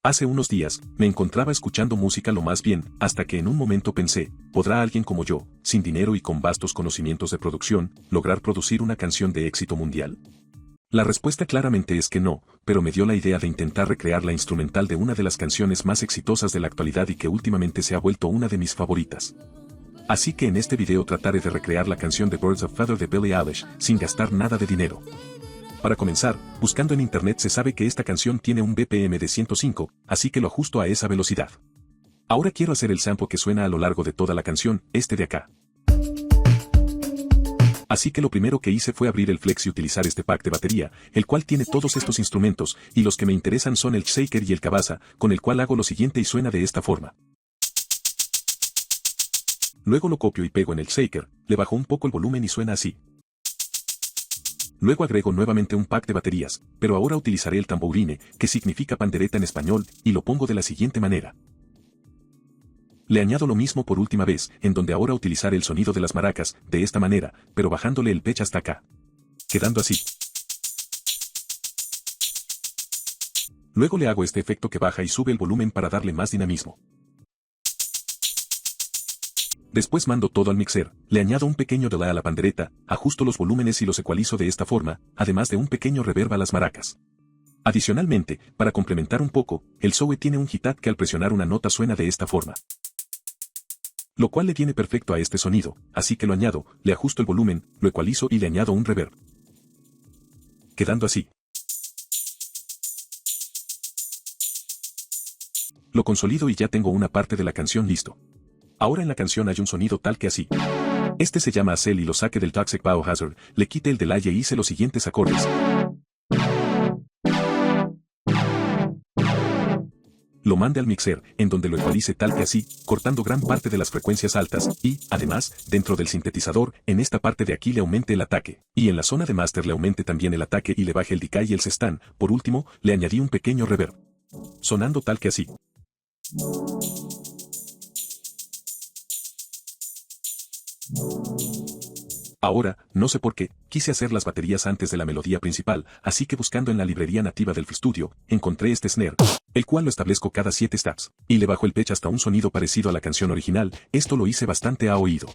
Hace unos días, me encontraba escuchando música lo más bien, hasta que en un momento pensé, ¿podrá alguien como yo, sin dinero y con vastos conocimientos de producción, lograr producir una canción de éxito mundial? La respuesta claramente es que no, pero me dio la idea de intentar recrear la instrumental de una de las canciones más exitosas de la actualidad y que últimamente se ha vuelto una de mis favoritas. Así que en este video trataré de recrear la canción de Birds of Feather de Billie Eilish, sin gastar nada de dinero. Para comenzar, buscando en internet se sabe que esta canción tiene un BPM de 105, así que lo ajusto a esa velocidad. Ahora quiero hacer el sample que suena a lo largo de toda la canción, este de acá. Así que lo primero que hice fue abrir el Flex y utilizar este pack de batería, el cual tiene todos estos instrumentos, y los que me interesan son el shaker y el cabaza, con el cual hago lo siguiente y suena de esta forma. Luego lo copio y pego en el shaker, le bajo un poco el volumen y suena así. Luego agrego nuevamente un pack de baterías, pero ahora utilizaré el tambourine, que significa pandereta en español, y lo pongo de la siguiente manera. Le añado lo mismo por última vez, en donde ahora utilizaré el sonido de las maracas, de esta manera, pero bajándole el pitch hasta acá. Quedando así. Luego le hago este efecto que baja y sube el volumen para darle más dinamismo. Después mando todo al mixer, le añado un pequeño delay a la pandereta, ajusto los volúmenes y los ecualizo de esta forma, además de un pequeño reverb a las maracas. Adicionalmente, para complementar un poco, el Zoe tiene un hi-hat que al presionar una nota suena de esta forma. Lo cual le viene perfecto a este sonido, así que lo añado, le ajusto el volumen, lo ecualizo y le añado un reverb. Quedando así. Lo consolido y ya tengo una parte de la canción listo. Ahora en la canción hay un sonido tal que así. Este se llama Acel y lo saqué del Toxic Biohazard, le quité el delay e hice los siguientes acordes. Lo mandé al mixer, en donde lo ecualice tal que así, cortando gran parte de las frecuencias altas, y, además, dentro del sintetizador, en esta parte de aquí le aumente el ataque, y en la zona de master le aumente también el ataque y le baje el decay y el sestan, por último, le añadí un pequeño reverb. Sonando tal que así. Ahora, no sé por qué, quise hacer las baterías antes de la melodía principal, así que buscando en la librería nativa del FL-Studio, encontré este snare, el cual lo establezco cada 7 steps, y le bajo el pitch hasta un sonido parecido a la canción original, esto lo hice bastante a oído.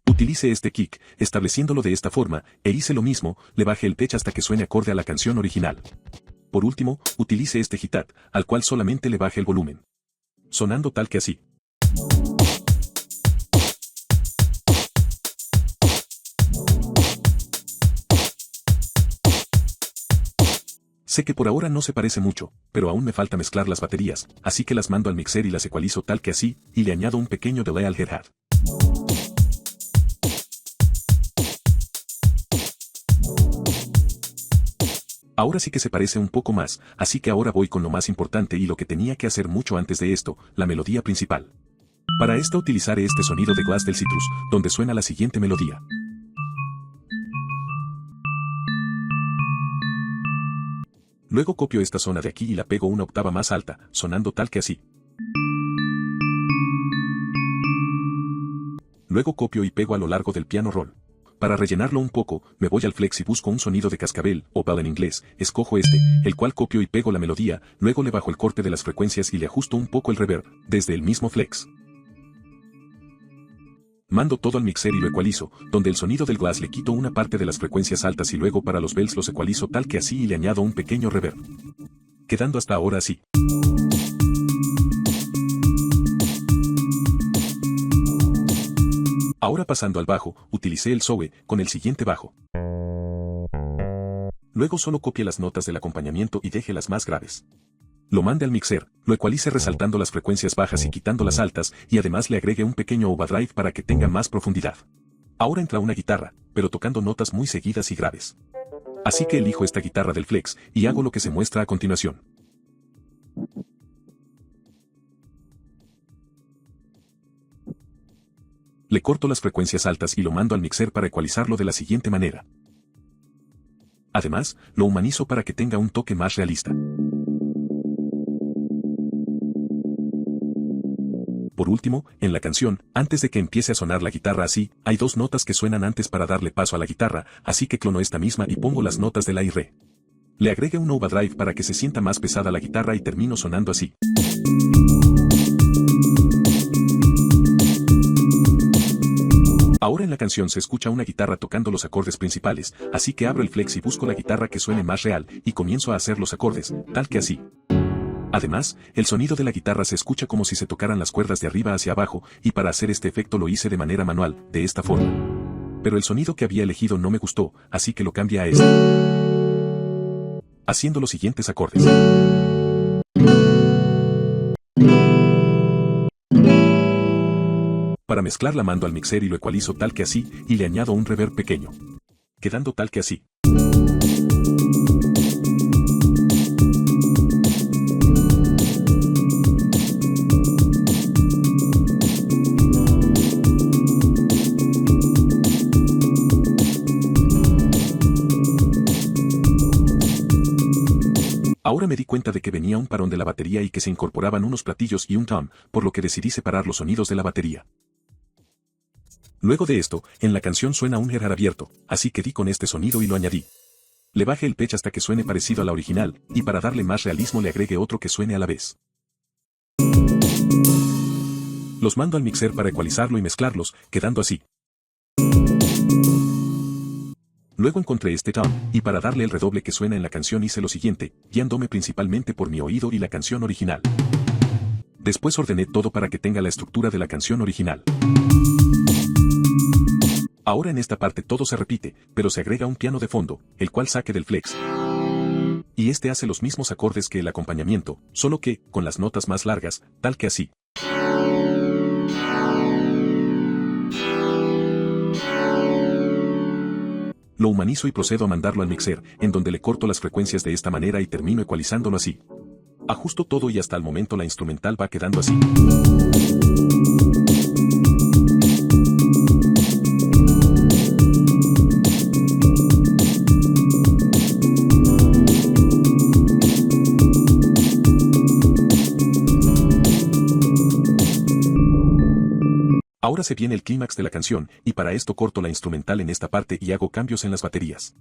Utilicé este kick, estableciéndolo de esta forma, e hice lo mismo, le bajé el pitch hasta que suene acorde a la canción original. Por último, utilicé este hi-hat, al cual solamente le bajé el volumen. Sonando tal que así. Sé que por ahora no se parece mucho, pero aún me falta mezclar las baterías, así que las mando al mixer y las ecualizo tal que así, y le añado un pequeño delay al hi-hat. Ahora sí que se parece un poco más, así que ahora voy con lo más importante y lo que tenía que hacer mucho antes de esto, la melodía principal. Para esto utilizaré este sonido de Glass del Citrus, donde suena la siguiente melodía. Luego copio esta zona de aquí y la pego una octava más alta, sonando tal que así. Luego copio y pego a lo largo del piano roll. Para rellenarlo un poco, me voy al flex y busco un sonido de cascabel, o bell en inglés, escojo este, el cual copio y pego la melodía, luego le bajo el corte de las frecuencias y le ajusto un poco el reverb, desde el mismo flex. Mando todo al mixer y lo ecualizo, donde el sonido del glass le quito una parte de las frecuencias altas y luego para los bells los ecualizo tal que así y le añado un pequeño reverb. Quedando hasta ahora así. Ahora pasando al bajo, utilicé el Zoe, con el siguiente bajo. Luego solo copie las notas del acompañamiento y deje las más graves. Lo mande al mixer, lo ecualice resaltando las frecuencias bajas y quitando las altas, y además le agregue un pequeño overdrive para que tenga más profundidad. Ahora entra una guitarra, pero tocando notas muy seguidas y graves. Así que elijo esta guitarra del flex, y hago lo que se muestra a continuación. Le corto las frecuencias altas y lo mando al mixer para ecualizarlo de la siguiente manera. Además, lo humanizo para que tenga un toque más realista. Por último, en la canción, antes de que empiece a sonar la guitarra así, hay dos notas que suenan antes para darle paso a la guitarra, así que clono esta misma y pongo las notas de la y re. Le agregué un overdrive para que se sienta más pesada la guitarra y termino sonando así. Ahora en la canción se escucha una guitarra tocando los acordes principales, así que abro el flex y busco la guitarra que suene más real, y comienzo a hacer los acordes, tal que así. Además, el sonido de la guitarra se escucha como si se tocaran las cuerdas de arriba hacia abajo, y para hacer este efecto lo hice de manera manual, de esta forma. Pero el sonido que había elegido no me gustó, así que lo cambié a este. Haciendo los siguientes acordes. Para mezclar la mando al mixer y lo ecualizo tal que así, y le añado un reverb pequeño. Quedando tal que así. Ahora me di cuenta de que venía un parón de la batería y que se incorporaban unos platillos y un tom, por lo que decidí separar los sonidos de la batería. Luego de esto, en la canción suena un hi-hat abierto, así que di con este sonido y lo añadí. Le bajé el pitch hasta que suene parecido a la original, y para darle más realismo le agregué otro que suene a la vez. Los mando al mixer para ecualizarlo y mezclarlos, quedando así. Luego encontré este tom, y para darle el redoble que suena en la canción hice lo siguiente, guiándome principalmente por mi oído y la canción original. Después ordené todo para que tenga la estructura de la canción original. Ahora en esta parte todo se repite, pero se agrega un piano de fondo, el cual saqué del flex. Y este hace los mismos acordes que el acompañamiento, solo que, con las notas más largas, tal que así. Lo humanizo y procedo a mandarlo al mixer, en donde le corto las frecuencias de esta manera y termino ecualizándolo así. Ajusto todo y hasta el momento la instrumental va quedando así. Ahora se viene el clímax de la canción, y para esto corto la instrumental en esta parte y hago cambios en las baterías.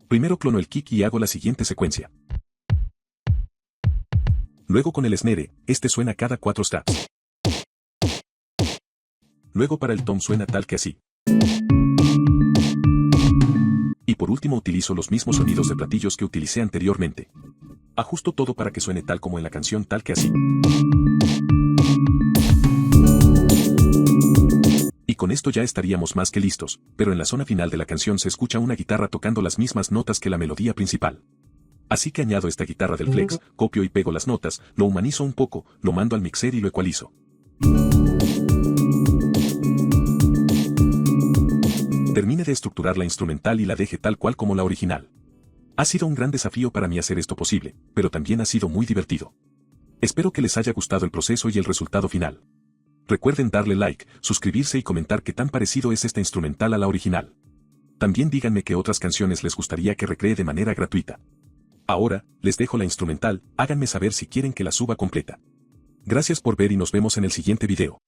Primero clono el kick y hago la siguiente secuencia. Luego con el snare, este suena cada 4 steps. Luego para el tom suena tal que así. Y por último utilizo los mismos sonidos de platillos que utilicé anteriormente. Ajusto todo para que suene tal como en la canción tal que así. Y con esto ya estaríamos más que listos, pero en la zona final de la canción se escucha una guitarra tocando las mismas notas que la melodía principal. Así que añado esta guitarra del flex, copio y pego las notas, lo humanizo un poco, lo mando al mixer y lo ecualizo. Termine de estructurar la instrumental y la deje tal cual como la original. Ha sido un gran desafío para mí hacer esto posible, pero también ha sido muy divertido. Espero que les haya gustado el proceso y el resultado final. Recuerden darle like, suscribirse y comentar qué tan parecido es esta instrumental a la original. También díganme qué otras canciones les gustaría que recree de manera gratuita. Ahora, les dejo la instrumental, háganme saber si quieren que la suba completa. Gracias por ver y nos vemos en el siguiente video.